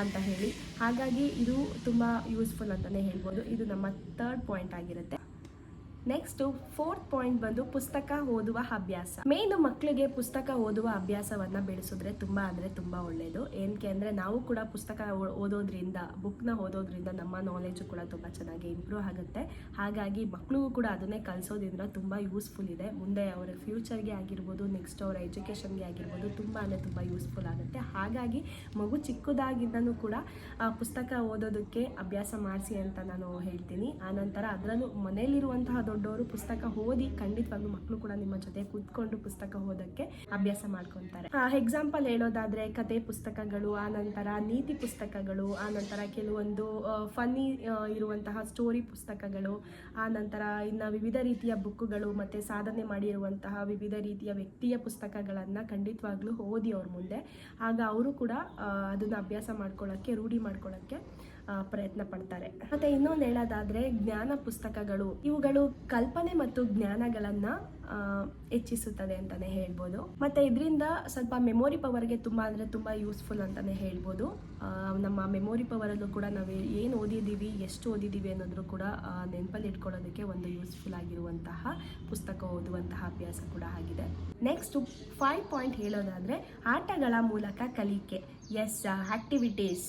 ಅಂತ ಹೇಳಿ. ಹಾಗಾಗಿ ಇದು ತುಂಬ ಯೂಸ್ಫುಲ್ ಅಂತಲೇ ಹೇಳ್ಬೋದು. ಇದು ನಮ್ಮ ಥರ್ಡ್ ಪಾಯಿಂಟ್ ಆಗಿರುತ್ತೆ. ನೆಕ್ಸ್ಟ್ 4th ಪಾಯಿಂಟ್ ಬಂದು ಪುಸ್ತಕ ಓದುವ ಅಭ್ಯಾಸ. ಮೇನ್ ಮಕ್ಕಳಿಗೆ ಪುಸ್ತಕ ಓದುವ ಅಭ್ಯಾಸವನ್ನ ಬೆಳೆಸಿದ್ರೆ ತುಂಬಾ ಅಂದ್ರೆ ತುಂಬಾ ಒಳ್ಳೇದು. ಏನಕ್ಕೆ ಅಂದ್ರೆ ನಾವು ಕೂಡ ಪುಸ್ತಕ ಓದೋದ್ರಿಂದ, ಬುಕ್ನ ಓದೋದ್ರಿಂದ ನಮ್ಮ ನಾಲೆಜ್ ಕೂಡ ತುಂಬಾ ಚೆನ್ನಾಗಿ ಇಂಪ್ರೂವ್ ಆಗುತ್ತೆ. ಹಾಗಾಗಿ ಮಕ್ಕಳಿಗೂ ಕೂಡ ಅದನ್ನೇ ಕಲಿಸೋದ್ರಿಂದ ತುಂಬಾ ಯೂಸ್ಫುಲ್ ಇದೆ. ಮುಂದೆ ಅವರ ಫ್ಯೂಚರ್ಗೆ ಆಗಿರ್ಬೋದು, ನೆಕ್ಸ್ಟ್ ಅವರ ಎಜುಕೇಷನ್ಗೆ ಆಗಿರ್ಬೋದು ತುಂಬಾ ಅಂದರೆ ತುಂಬ ಯೂಸ್ಫುಲ್ ಆಗುತ್ತೆ. ಹಾಗಾಗಿ ಮಗು ಚಿಕ್ಕದಾಗಿಂದನೂ ಕೂಡ ಪುಸ್ತಕ ಓದೋದಕ್ಕೆ ಅಭ್ಯಾಸ ಮಾಡಿಸಿ ಅಂತ ನಾನು ಹೇಳ್ತೀನಿ. ಆನಂತರ ಅದರಲ್ಲೂ ಮನೆಯಲ್ಲಿರುವಂತಹ ದೊಡ್ಡವರು ಪುಸ್ತಕ ಓದಿ ಖಂಡಿತವಾಗ್ಲೂ ಮಕ್ಕಳು ಕೂಡ ನಿಮ್ಮ ಜೊತೆ ಕೂತ್ಕೊಂಡು ಪುಸ್ತಕ ಓದೋಕ್ಕೆ ಅಭ್ಯಾಸ ಮಾಡ್ಕೊತಾರೆ. ಎಕ್ಸಾಂಪಲ್ ಹೇಳೋದಾದ್ರೆ ಕತೆ ಪುಸ್ತಕಗಳು, ಆನಂತರ ನೀತಿ ಪುಸ್ತಕಗಳು, ಆನಂತರ ಕೆಲವೊಂದು ಫನ್ನಿ ಇರುವಂತಹ ಸ್ಟೋರಿ ಪುಸ್ತಕಗಳು, ಆನಂತರ ಇನ್ನು ವಿವಿಧ ರೀತಿಯ ಬುಕ್ಗಳು ಮತ್ತು ಸಾಧನೆ ಮಾಡಿರುವಂತಹ ವಿವಿಧ ರೀತಿಯ ವ್ಯಕ್ತಿಯ ಪುಸ್ತಕಗಳನ್ನು ಖಂಡಿತವಾಗ್ಲೂ ಓದಿ ಅವ್ರ ಮುಂದೆ. ಆಗ ಅವರು ಕೂಡ ಅದನ್ನು ಅಭ್ಯಾಸ ಮಾಡ್ಕೊಳ್ಳೋಕ್ಕೆ, ರೂಢಿ ಮಾಡ್ಕೊಳ್ಳೋಕ್ಕೆ ಪ್ರಯತ್ನ ಪಡ್ತಾರೆ. ಮತ್ತೆ ಇನ್ನೊಂದು ಹೇಳೋದಾದ್ರೆ ಜ್ಞಾನ ಪುಸ್ತಕಗಳು, ಇವುಗಳು ಕಲ್ಪನೆ ಮತ್ತು ಜ್ಞಾನಗಳನ್ನ ಹೆಚ್ಚಿಸುತ್ತದೆ ಅಂತಾನೆ ಹೇಳ್ಬೋದು. ಮತ್ತೆ ಇದರಿಂದ ಸ್ವಲ್ಪ ಮೆಮೊರಿ ಪವರ್ಗೆ ತುಂಬಾ ಅಂದ್ರೆ ತುಂಬಾ ಯೂಸ್ಫುಲ್ ಅಂತಾನೆ ಹೇಳ್ಬೋದು. ನಮ್ಮ ಮೆಮೊರಿ ಪವರ್ ಅಲ್ಲೂ ಕೂಡ ನಾವು ಏನು ಓದಿದ್ದೀವಿ, ಎಷ್ಟು ಓದಿದ್ದೀವಿ ಅನ್ನೋದ್ರು ಕೂಡ ನೆನಪಲ್ಲಿ ಇಟ್ಕೊಳ್ಳೋದಕ್ಕೆ ಒಂದು ಯೂಸ್ಫುಲ್ ಆಗಿರುವಂತಹ ಪುಸ್ತಕ ಓದುವಂತಹ ಅಭ್ಯಾಸ ಕೂಡ ಆಗಿದೆ. ನೆಕ್ಸ್ಟ್ 5 ಪಾಯಿಂಟ್ ಹೇಳೋದಾದ್ರೆ ಆಟಗಳ ಮೂಲಕ ಕಲಿಕೆ. Yes, activities.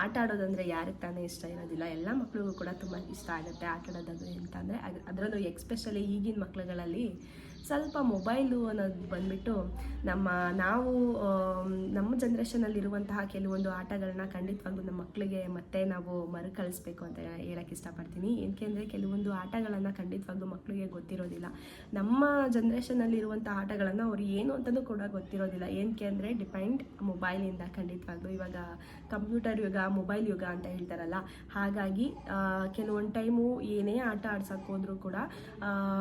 ಆಟ ಆಡೋದಂದ್ರೆ ಯಾರಿಗೆ ತಾನೇ ಇಷ್ಟ ಇರೋದಿಲ್ಲ, ಎಲ್ಲ ಮಕ್ಕಳಿಗೂ ಕೂಡ ತುಂಬ ಇಷ್ಟ ಆಗುತ್ತೆ ಆಟ ಆಡೋದು ಅಂತಂದರೆ. ಅದರಲ್ಲೂ ಎಕ್ಸ್ಪೆಷಲಿ ಈಗಿನ ಮಕ್ಕಳುಗಳಲ್ಲಿ ಸ್ವಲ್ಪ ಮೊಬೈಲು ಅನ್ನೋದು ಬಂದ್ಬಿಟ್ಟು ನಮ್ಮ ಜನ್ರೇಷನಲ್ಲಿರುವಂತಹ ಕೆಲವೊಂದು ಆಟಗಳನ್ನ ಖಂಡಿತವಾಗ್ಲೂ ನಮ್ಮ ಮಕ್ಕಳಿಗೆ ಮತ್ತೆ ನಾವು ಮರುಕಳಿಸ್ಬೇಕು ಅಂತ ಹೇಳಕ್ಕೆ ಇಷ್ಟಪಡ್ತೀನಿ. ಏಕೆಂದರೆ ಕೆಲವೊಂದು ಆಟಗಳನ್ನು ಖಂಡಿತವಾಗ್ಲೂ ಮಕ್ಕಳಿಗೆ ಗೊತ್ತಿರೋದಿಲ್ಲ. ನಮ್ಮ ಜನ್ರೇಷನಲ್ಲಿರುವಂಥ ಆಟಗಳನ್ನು ಅವ್ರು ಏನು ಅಂತಲೂ ಕೂಡ ಗೊತ್ತಿರೋದಿಲ್ಲ. ಏನಕ್ಕೆ ಅಂದರೆ ಡಿಪೆಂಡ್ ಮೊಬೈಲಿಂದ. ಖಂಡಿತವಾಗ್ಲೂ ಇವಾಗ ಕಂಪ್ಯೂಟರ್ ಯುಗ, ಮೊಬೈಲ್ ಯುಗ ಅಂತ ಹೇಳ್ತಾರಲ್ಲ, ಹಾಗಾಗಿ ಕೆಲವೊಂದು ಟೈಮು ಏನೇ ಆಟ ಆಡ್ಸೋಕೆ ಹೋದ್ರೂ ಕೂಡ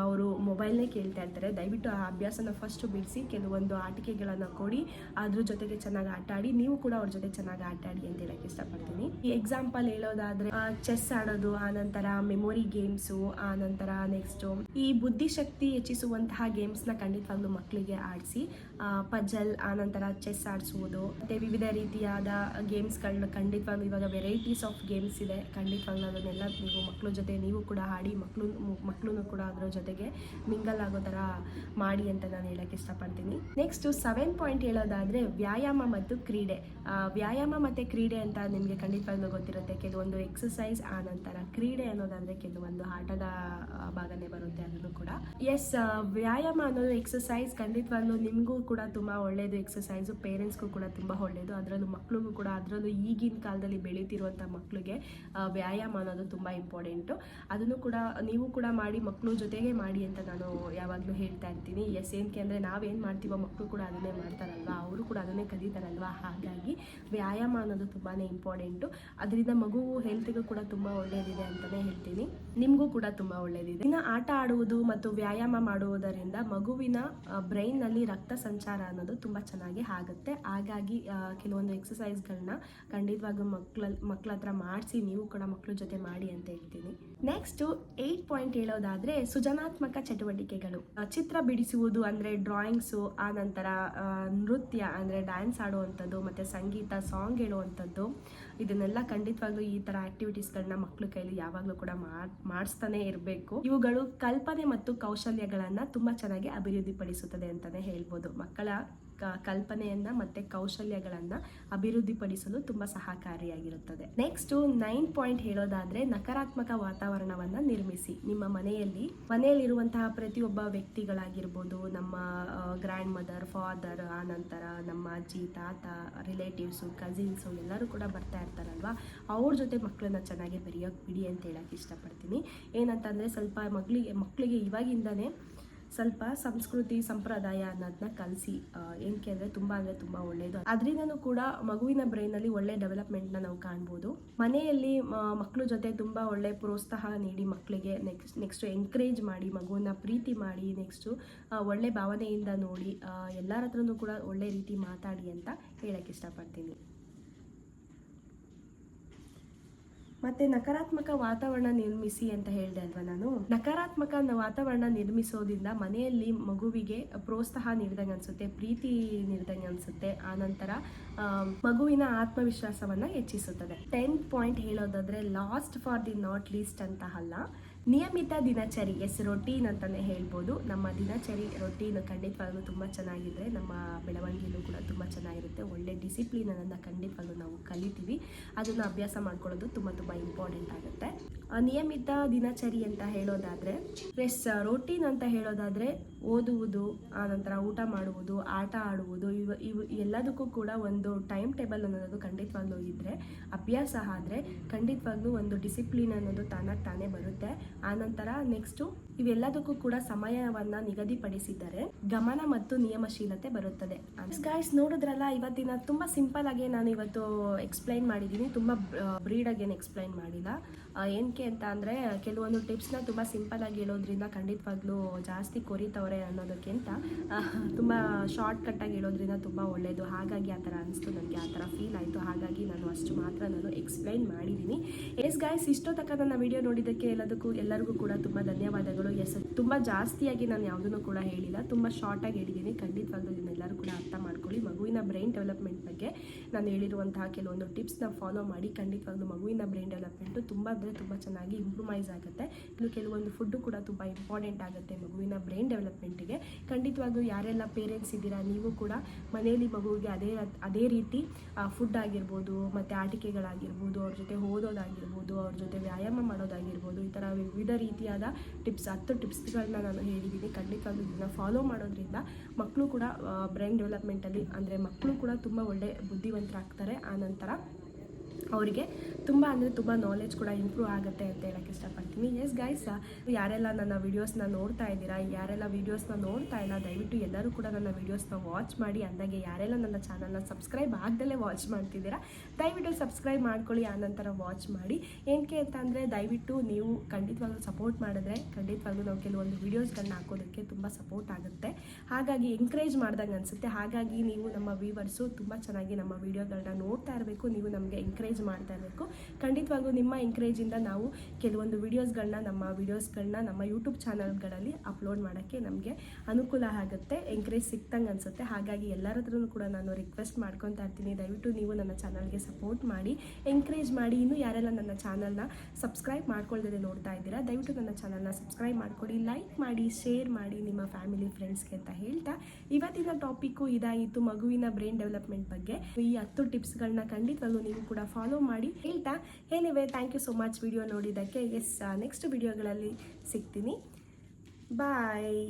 ಅವರು ಮೊಬೈಲ್ನೇ ಕೇಳ್ತಾ ಇರ್ತಾರೆ. ದಯವಿಟ್ಟು ಆ ಅಭ್ಯಾಸನ ಫಸ್ಟ್ ಬಿಡಿಸಿ ಕೆಲವೊಂದು ಆಟಿಕೆಗಳನ್ನು ಕೊಡಿ, ಅದ್ರ ಜೊತೆಗೆ ಚೆನ್ನಾಗಿ ಆಟ ಆಡಿ, ನೀವು ಕೂಡ ಅವ್ರ ಜೊತೆ ಚೆನ್ನಾಗಿ ಆಟ ಆಡಿ ಅಂತ ಹೇಳಕ್ಕೆ ಇಷ್ಟಪಡ್ತೀನಿ. ಈ ಎಕ್ಸಾಂಪಲ್ ಹೇಳೋದಾದ್ರೆ ಚೆಸ್ ಆಡೋದು, ಆನಂತರ ಮೆಮೊರಿ ಗೇಮ್ಸು, ಆನಂತರ ನೆಕ್ಸ್ಟ್ ಈ ಬುದ್ಧಿಶಕ್ತಿ ಹೆಚ್ಚಿಸುವಂತಹ ಗೇಮ್ಸ್ನ ಖಂಡಿತವಾಗ್ಲೂ ಮಕ್ಕಳಿಗೆ ಆಡಿಸಿ, ಪಜಲ್, ಆನಂತರ ಚೆಸ್ ಆಡಿಸುವುದು, ಮತ್ತೆ ವಿವಿಧ ರೀತಿಯಾದ ಗೇಮ್ಸ್ಗಳನ್ನ ಖಂಡಿತವಾಗ್ಲೂ ಇವಾಗ ವೆರೈಟೀಸ್ ಆಫ್ ಗೇಮ್ಸ್ ಇದೆ. ಖಂಡಿತವಾಗ್ಲೂ ಅದನ್ನೆಲ್ಲ ನೀವು ಮಕ್ಕಳ ಜೊತೆ ನೀವು ಕೂಡ ಆಡಿ, ಮಕ್ಕಳು ಕೂಡ ಅದರ ಜೊತೆಗೆ ಮಿಂಗಲ್ ಆಗೋ ಥರ ಮಾಡಿ ಅಂತ ನಾನು ಹೇಳಕ್ಕೆ ಇಷ್ಟಪಡ್ತೀನಿ. ನೆಕ್ಸ್ಟ್ 7 ಪಾಯಿಂಟ್ ಹೇಳೋದಾದ್ರೆ ವ್ಯಾಯಾಮ ಮತ್ತು ಕ್ರೀಡೆ. ವ್ಯಾಯಾಮ ಮತ್ತು ಕ್ರೀಡೆ ಅಂತ ನಿಮಗೆ ಖಂಡಿತವಾಗ್ಲೂ ಗೊತ್ತಿರುತ್ತೆ. ಕೆಲವೊಂದು ಎಕ್ಸಸೈಸ್, ಆನಂತರ ಕ್ರೀಡೆ ಅನ್ನೋದಾದ್ರೆ ಕೆಲವೊಂದು ಆಟದ ಭಾಗನೇ ಬರುತ್ತೆ ಅದನ್ನು ಕೂಡ. ಎಸ್, ವ್ಯಾಯಾಮ ಅನ್ನೋದು ಎಕ್ಸಸೈಸ್ ಖಂಡಿತವಾಗ್ಲೂ ನಿಮಗೂ ಕೂಡ ತುಂಬ ಒಳ್ಳೆಯದು. ಎಕ್ಸಸೈಸು ಪೇರೆಂಟ್ಸ್ಗೂ ಕೂಡ ತುಂಬ ಒಳ್ಳೆಯದು. ಅದರಲ್ಲೂ ಮಕ್ಕಳಿಗೂ ಕೂಡ, ಅದರಲ್ಲೂ ಈಗಿನ ಕಾಲದಲ್ಲಿ ಬೆಳೀತಿರುವಂಥ ಮಕ್ಕಳಿಗೆ ವ್ಯಾಯಾಮ ಅನ್ನೋದು ತುಂಬ ಇಂಪಾರ್ಟೆಂಟು. ಅದನ್ನು ಕೂಡ ನೀವು ಕೂಡ ಮಾಡಿ, ಮಕ್ಕಳು ಜೊತೆಗೆ ಮಾಡಿ ಅಂತ ನಾನು ಯಾವಾಗಲೂ ಹೇಳ್ತಾ ಇರ್ತೀನಿ. ಎಸ್, ಏನಕ್ಕೆ ಅಂದರೆ ನಾವೇನು ಮಾಡ್ತೀವೋ ಮಕ್ಕಳು ಕೂಡ ಅದನ್ನೇ ಮಾಡ್ತಾರಲ್ವ, ಅವರು ಕೂಡ ಅದನ್ನೇ ಕಲಿತಾರಲ್ವ. ಹಾಗಾಗಿ ವ್ಯಾಯಾಮ ಅನ್ನೋದು ತುಂಬಾ ಇಂಪಾರ್ಟೆಂಟು. ಅದರಿಂದ ಮಗುವು ಹೆಲ್ತ್ಗೂ ಕೂಡ ತುಂಬ ಒಳ್ಳೆಯದಿದೆ ಅಂತಲೇ ಹೇಳ್ತೀನಿ, ನಿಮಗೂ ಕೂಡ ತುಂಬ ಒಳ್ಳೆಯದಿದೆ. ಇನ್ನು ಆಟ ಆಡುವುದು ಮತ್ತು ವ್ಯಾಯಾಮ ಮಾಡುವುದರಿಂದ ಮಗುವಿನ ಬ್ರೈನ್ನಲ್ಲಿ ರಕ್ತ ಸಂಚಾರ ಅನ್ನೋದು ತುಂಬ ಚೆನ್ನಾಗಿ ಆಗುತ್ತೆ. ಹಾಗಾಗಿ ಕೆಲವೊಂದು ಎಕ್ಸಸೈಸ್ಗಳನ್ನ ಖಂಡಿತವಾಗ್ಲೂ ಮಕ್ಕಳ ಹತ್ರ ಮಾಡಿಸಿ, ನೀವು ಕೂಡ ಮಕ್ಕಳ ಜೊತೆ ಮಾಡಿ ಅಂತ ಹೇಳ್ತೀನಿ. ನೆಕ್ಸ್ಟ್ 8 ಪಾಯಿಂಟ್ ಹೇಳೋದಾದ್ರೆ ಸೃಜನಾತ್ಮಕ ಚಟುವಟಿಕೆಗಳು. ಚಿತ್ರ ಬಿಡಿಸುವುದು ಅಂದರೆ ಡ್ರಾಯಿಂಗ್ಸು, ಆನಂತರ ನೃತ್ಯ ಅಂದರೆ ಡ್ಯಾನ್ಸ್ ಆಡುವಂಥದ್ದು, ಮತ್ತು ಸಂಗೀತ, ಸಾಂಗ್ ಹೇಳುವಂಥದ್ದು, ಇದನ್ನೆಲ್ಲ ಖಂಡಿತವಾಗ್ಲೂ ಈ ಥರ ಆಕ್ಟಿವಿಟೀಸ್ಗಳನ್ನ ಮಕ್ಕಳ ಕೈಲಿ ಯಾವಾಗಲೂ ಕೂಡ ಮಾಡಿಸ್ತಾನೆ ಇರಬೇಕು. ಇವುಗಳು ಕಲ್ಪನೆ ಮತ್ತು ಕೌಶಲ್ಯಗಳನ್ನು ತುಂಬ ಚೆನ್ನಾಗಿ ಅಭಿವೃದ್ಧಿಪಡಿಸುತ್ತದೆ ಅಂತಲೇ ಹೇಳ್ಬೋದು. ಮಕ್ಕಳ ಕಲ್ಪನೆಯನ್ನ ಮತ್ತೆ ಕೌಶಲ್ಯಗಳನ್ನ ಅಭಿವೃದ್ಧಿಪಡಿಸಲು ತುಂಬಾ ಸಹಕಾರಿಯಾಗಿರುತ್ತದೆ. ನೆಕ್ಸ್ಟ್ 9 ಪಾಯಿಂಟ್ ಹೇಳೋದಾದ್ರೆ ನಕಾರಾತ್ಮಕ ವಾತಾವರಣವನ್ನ ನಿರ್ಮಿಸಿ. ನಿಮ್ಮ ಮನೆಯಲ್ಲಿರುವಂತಹ ಪ್ರತಿಯೊಬ್ಬ ವ್ಯಕ್ತಿಗಳಾಗಿರ್ಬೋದು, ನಮ್ಮ ಗ್ರ್ಯಾಂಡ್ ಮದರ್, ಫಾದರ್, ಆನಂತರ ನಮ್ಮ ಅಜ್ಜಿ, ತಾತ, ರಿಲೇಟಿವ್ಸು, ಕಸಿನ್ಸು ಎಲ್ಲರೂ ಕೂಡ ಬರ್ತಾ ಇರ್ತಾರಲ್ವಾ, ಅವ್ರ ಜೊತೆ ಮಕ್ಕಳನ್ನ ಚೆನ್ನಾಗಿ ಬೆರೆಯೋಕೆ ಬಿಡಿ ಅಂತ ಹೇಳಕ್ಕೆ ಇಷ್ಟಪಡ್ತೀನಿ. ಏನಂತಂದರೆ ಸ್ವಲ್ಪ ಮಕ್ಕಳಿಗೆ ಇವಾಗಿಂದನೇ ಸ್ವಲ್ಪ ಸಂಸ್ಕೃತಿ, ಸಂಪ್ರದಾಯ ಅನ್ನೋದನ್ನ ಕಲಿಸಿ. ಏನಕ್ಕೆ ಅಂದರೆ ತುಂಬ ಒಳ್ಳೆಯದು. ಅದರಿಂದನೂ ಕೂಡ ಮಗುವಿನ ಬ್ರೈನಲ್ಲಿ ಒಳ್ಳೆ ಡೆವಲಪ್ಮೆಂಟ್ನ ನಾವು ಕಾಣ್ಬೋದು. ಮನೆಯಲ್ಲಿ ಮಕ್ಕಳ ಜೊತೆ ತುಂಬ ಒಳ್ಳೆ ಪ್ರೋತ್ಸಾಹ ನೀಡಿ, ಮಕ್ಕಳಿಗೆ ನೆಕ್ಸ್ಟ್ ಎಂಕರೇಜ್ ಮಾಡಿ, ಮಗುವನ್ನ ಪ್ರೀತಿ ಮಾಡಿ, ನೆಕ್ಸ್ಟು ಒಳ್ಳೆ ಭಾವನೆಯಿಂದ ನೋಡಿ, ಎಲ್ಲರ ಹತ್ರನೂ ಕೂಡ ಒಳ್ಳೆ ರೀತಿ ಮಾತಾಡಿ ಅಂತ ಹೇಳಕ್ಕೆ ಇಷ್ಟಪಡ್ತೀನಿ. ಮತ್ತೆ ನಕಾರಾತ್ಮಕ ವಾತಾವರಣ ನಿರ್ಮಿಸಿ ಅಂತ ಹೇಳಿದೆ ಅಲ್ವಾ ನಾನು. ನಕಾರಾತ್ಮಕ ವಾತಾವರಣ ನಿರ್ಮಿಸೋದ್ರಿಂದ ಮನೆಯಲ್ಲಿ ಮಗುವಿಗೆ ಪ್ರೋತ್ಸಾಹ ನೀಡಿದಂಗೆ ಅನ್ಸುತ್ತೆ, ಪ್ರೀತಿ ನೀಡಿದಂಗೆ ಅನ್ಸುತ್ತೆ, ಆನಂತರ ಮಗುವಿನ ಆತ್ಮವಿಶ್ವಾಸವನ್ನ ಹೆಚ್ಚಿಸುತ್ತದೆ. 10th ಪಾಯಿಂಟ್ ಹೇಳೋದಾದ್ರೆ last for the not least ಅಂತ ಅಲ್ಲ, ನಿಯಮಿತ ದಿನಚರಿ ರೊಟೀನ್ ಅಂತಲೇ ಹೇಳ್ಬೋದು. ನಮ್ಮ ದಿನಚರಿ ರೊಟೀನ್ ಖಂಡಿತವಾಗ್ಲೂ ತುಂಬ ಚೆನ್ನಾಗಿದ್ರೆ ನಮ್ಮ ಬೆಳವಣಿಗೆಯೂ ಕೂಡ ತುಂಬ ಚೆನ್ನಾಗಿರುತ್ತೆ. ಒಳ್ಳೆ ಡಿಸಿಪ್ಲಿನನ್ನು ಖಂಡಿತವಾಗ್ಲೂ ನಾವು ಕಲಿತೀವಿ. ಅದನ್ನು ಅಭ್ಯಾಸ ಮಾಡ್ಕೊಳ್ಳೋದು ತುಂಬ ಇಂಪಾರ್ಟೆಂಟ್ ಆಗುತ್ತೆ. ನಿಯಮಿತ ದಿನಚರಿ ಅಂತ ಹೇಳೋದಾದರೆ ರೊಟೀನ್ ಅಂತ ಹೇಳೋದಾದರೆ ಓದುವುದು, ಆನಂತರ ಊಟ ಮಾಡುವುದು, ಆಟ ಆಡುವುದು, ಇವು ಎಲ್ಲದಕ್ಕೂ ಕೂಡ ಒಂದು ಟೈಮ್ ಟೇಬಲ್ ಅನ್ನೋದು ಖಂಡಿತವಾಗ್ಲೂ ಇದ್ದರೆ, ಅಭ್ಯಾಸ ಆದರೆ ಖಂಡಿತವಾಗ್ಲೂ ಒಂದು ಡಿಸಿಪ್ಲಿನ್ ಅನ್ನೋದು ತಾನೇ ಬರುತ್ತೆ. ಆನಂತರ ನೆಕ್ಸ್ಟು ಇವೆಲ್ಲದಕ್ಕೂ ಕೂಡ ಸಮಯವನ್ನು ನಿಗದಿಪಡಿಸಿದರೆ ಗಮನ ಮತ್ತು ನಿಯಮಶೀಲತೆ ಬರುತ್ತದೆ. ಗಾಯ್ಸ್, ನೋಡಿದ್ರಲ್ಲ, ಇವತ್ತಿನ ತುಂಬ ಸಿಂಪಲ್ ಆಗಿ ನಾನು ಇವತ್ತು ಎಕ್ಸ್ಪ್ಲೈನ್ ಮಾಡಿದ್ದೀನಿ. ತುಂಬ ಬ್ರೀಡಾಗಿ ಏನು ಎಕ್ಸ್ಪ್ಲೈನ್ ಮಾಡಿಲ್ಲ. ಏನಕ್ಕೆ ಅಂತ ಅಂದರೆ ಕೆಲವೊಂದು ಟಿಪ್ಸ್ನ ತುಂಬ ಸಿಂಪಲ್ ಆಗಿ ಹೇಳೋದ್ರಿಂದ ಖಂಡಿತವಾಗ್ಲೂ ಜಾಸ್ತಿ ಕೊರಿತವ್ರೆ ಅನ್ನೋದಕ್ಕಿಂತ ತುಂಬ ಶಾರ್ಟ್ ಕಟ್ಟಾಗಿ ಹೇಳೋದ್ರಿಂದ ತುಂಬ ಒಳ್ಳೆಯದು. ಹಾಗಾಗಿ ಆ ಥರ ಅನಿಸ್ತು, ನನಗೆ ಆ ಥರ ಫೀಲ್ ಆಯಿತು. ಹಾಗಾಗಿ ನಾನು ಅಷ್ಟು ಮಾತ್ರ ನಾನು ಎಕ್ಸ್ಪ್ಲೈನ್ ಮಾಡಿದ್ದೀನಿ. ಗಾಯ್ಸ್, ಇಷ್ಟೋ ತನಕ ನನ್ನ ವಿಡಿಯೋ ನೋಡಿದ್ದಕ್ಕೆ ಎಲ್ಲರಿಗೂ ಕೂಡ ತುಂಬ ಧನ್ಯವಾದಗಳು. ತುಂಬ ಜಾಸ್ತಿಯಾಗಿ ನಾನು ಯಾವುದನ್ನು ಕೂಡ ಹೇಳಿಲ್ಲ, ತುಂಬ ಶಾರ್ಟಾಗಿ ಹೇಳಿದ್ದೀನಿ. ಖಂಡಿತವಾಗ್ಲೂ ಇದನ್ನೆಲ್ಲರೂ ಕೂಡ ಅರ್ಥ ಮಾಡ್ಕೊಳ್ಳಿ. ಮಗುವಿನ ಬ್ರೈನ್ ಡೆವಲಪ್ಮೆಂಟ್ ಬಗ್ಗೆ ನಾನು ಹೇಳಿರುವಂತಹ ಕೆಲವೊಂದು ಟಿಪ್ಸ್ನ ಫಾಲೋ ಮಾಡಿ. ಖಂಡಿತವಾಗ್ಲೂ ಮಗುವಿನ ಬ್ರೈನ್ ಡೆವಲಪ್ಮೆಂಟು ತುಂಬ ಚೆನ್ನಾಗಿ ಇಂಪ್ರೂವೈಸ್ ಆಗುತ್ತೆ. ಇನ್ನು ಕೆಲವೊಂದು ಫುಡ್ಡು ಕೂಡ ತುಂಬ ಇಂಪಾರ್ಟೆಂಟ್ ಆಗುತ್ತೆ ಮಗುವಿನ ಬ್ರೈನ್ ಡೆವಲಪ್ಮೆಂಟಿಗೆ. ಖಂಡಿತವಾಗ್ಲೂ ಯಾರೆಲ್ಲ ಪೇರೆಂಟ್ಸ್ ಇದ್ದೀರಾ, ನೀವು ಕೂಡ ಮನೆಯಲ್ಲಿ ಮಗುವಿಗೆ ಅದೇ ರೀತಿ ಫುಡ್ ಆಗಿರ್ಬೋದು, ಮತ್ತು ಆಟಿಕೆಗಳಾಗಿರ್ಬೋದು, ಅವ್ರ ಜೊತೆ ಓದೋದಾಗಿರ್ಬೋದು, ಅವ್ರ ಜೊತೆ ವ್ಯಾಯಾಮ ಮಾಡೋದಾಗಿರ್ಬೋದು, ಈ ಥರ ವಿವಿಧ ರೀತಿಯಾದ 10 ಟಿಪ್ಸ್ಗಳನ್ನ ನಾನು ಹೇಳಿದ್ದೀನಿ. ಖಂಡಿತವಾಗ್ಲೂ ಇದನ್ನು ಫಾಲೋ ಮಾಡೋದ್ರಿಂದ ಮಕ್ಕಳು ಕೂಡ ಬ್ರೈನ್ ಡೆವಲಪ್ಮೆಂಟಲ್ಲಿ ಅಂದರೆ ಮಕ್ಕಳು ಕೂಡ ತುಂಬ ಒಳ್ಳೆ ಬುದ್ಧಿವಂತರಾಗ್ತಾರೆ. ಆನಂತರ ಅವರಿಗೆ ತುಂಬ ನಾಲೆಜ್ ಕೂಡ ಇಂಪ್ರೂವ್ ಆಗುತ್ತೆ ಅಂತ ಹೇಳಕ್ಕೆ ಇಷ್ಟಪಡ್ತೀನಿ. ಗಾಯ್ಸ್, ಯಾರೆಲ್ಲ ನನ್ನ ವೀಡಿಯೋಸ್ನ ನೋಡ್ತಾ ಇದ್ದೀರಾ, ಯಾರೆಲ್ಲ ವೀಡಿಯೋಸ್ನ ನೋಡ್ತಾ ಇಲ್ಲ, ದಯವಿಟ್ಟು ಎಲ್ಲರೂ ಕೂಡ ನನ್ನ ವೀಡಿಯೋಸ್ನ ವಾಚ್ ಮಾಡಿ. ಅಂದಾಗೆ ಯಾರೆಲ್ಲ ನನ್ನ ಚಾನಲ್ನ ಸಬ್ಸ್ಕ್ರೈಬ್ ಆಗದಲ್ಲೇ ವಾಚ್ ಮಾಡ್ತಿದ್ದೀರಾ, ದಯವಿಟ್ಟು ಸಬ್ಸ್ಕ್ರೈಬ್ ಮಾಡ್ಕೊಳ್ಳಿ, ಆನಂತರ ವಾಚ್ ಮಾಡಿ. ಏನಕ್ಕೆ ಅಂತ ಅಂದರೆ ದಯವಿಟ್ಟು ನೀವು ಖಂಡಿತವಾಗ್ಲೂ ಸಪೋರ್ಟ್ ಮಾಡಿದ್ರೆ ಖಂಡಿತವಾಗ್ಲೂ ನಾವು ಕೆಲವೊಂದು ವೀಡಿಯೋಸ್ಗಳನ್ನ ಹಾಕೋದಕ್ಕೆ ತುಂಬ ಸಪೋರ್ಟ್ ಆಗುತ್ತೆ. ಹಾಗಾಗಿ ಎಂಕರೇಜ್ ಮಾಡ್ದಂಗೆ ಅನಿಸುತ್ತೆ. ಹಾಗಾಗಿ ನೀವು ನಮ್ಮ ವ್ಯೂವರ್ಸು ತುಂಬ ಚೆನ್ನಾಗಿ ನಮ್ಮ ವೀಡಿಯೋಗಳನ್ನ ನೋಡ್ತಾ ಇರಬೇಕು, ನೀವು ನಮಗೆ ಎಂಕರೇಜ್ ಮಾಡ್ತಾ ಇರಬೇಕು. ಖಂಡಿತವಾಗ್ಲೂ ನಿಮ್ಮ ಎಂಕರೇಜಿಂದ ನಾವು ಕೆಲವೊಂದು ವೀಡಿಯೋಸ್ಗಳನ್ನ ನಮ್ಮ ಯೂಟ್ಯೂಬ್ ಚಾನಲ್ಗಳಲ್ಲಿ ಅಪ್ಲೋಡ್ ಮಾಡೋಕ್ಕೆ ನಮಗೆ ಅನುಕೂಲ ಆಗುತ್ತೆ, ಎಂಕರೇಜ್ ಸಿಕ್ತಂಗೆ ಅನಿಸುತ್ತೆ. ಹಾಗಾಗಿ ಎಲ್ಲರ ಹತ್ರನೂ ಕೂಡ ನಾನು ರಿಕ್ವೆಸ್ಟ್ ಮಾಡ್ಕೊತಾ ಇರ್ತೀನಿ, ದಯವಿಟ್ಟು ನೀವು ನನ್ನ ಚಾನಲ್ಗೆ ಸಪೋರ್ಟ್ ಮಾಡಿ, ಎಂಕರೇಜ್ ಮಾಡಿ. ಇನ್ನೂ ಯಾರೆಲ್ಲ ನನ್ನ ಚಾನಲ್ನ ಸಬ್ಸ್ಕ್ರೈಬ್ ಮಾಡ್ಕೊಳ್ಳದೆ ನೋಡ್ತಾ ಇದ್ದೀರಾ, ದಯವಿಟ್ಟು ನನ್ನ ಚಾನಲ್ನ ಸಬ್ಸ್ಕ್ರೈಬ್ ಮಾಡ್ಕೊಳ್ಳಿ, ಲೈಕ್ ಮಾಡಿ, ಶೇರ್ ಮಾಡಿ ನಿಮ್ಮ ಫ್ಯಾಮಿಲಿ ಫ್ರೆಂಡ್ಸ್ಗೆ ಅಂತ ಹೇಳ್ತಾ ಇವತ್ತಿನ ಟಾಪಿಕ್ಕು ಇದಾಯಿತು, ಮಗುವಿನ ಬ್ರೈನ್ ಡೆವಲಪ್ಮೆಂಟ್ ಬಗ್ಗೆ. ಈ 10 ಟಿಪ್ಸ್ಗಳನ್ನ ಖಂಡಿತವಾಗ್ಲೂ ನೀವು ಕೂಡ ಫಾಲೋ ಮಾಡಿ ಹೇಳ್ತಾ, anyway thank you so much video ನೋಡಿದ್ದಕ್ಕೆ. ನೆಕ್ಸ್ಟ್ ವಿಡಿಯೋಗಳಲ್ಲಿ ಸಿಗ್ತೀನಿ. ಬಾಯ್.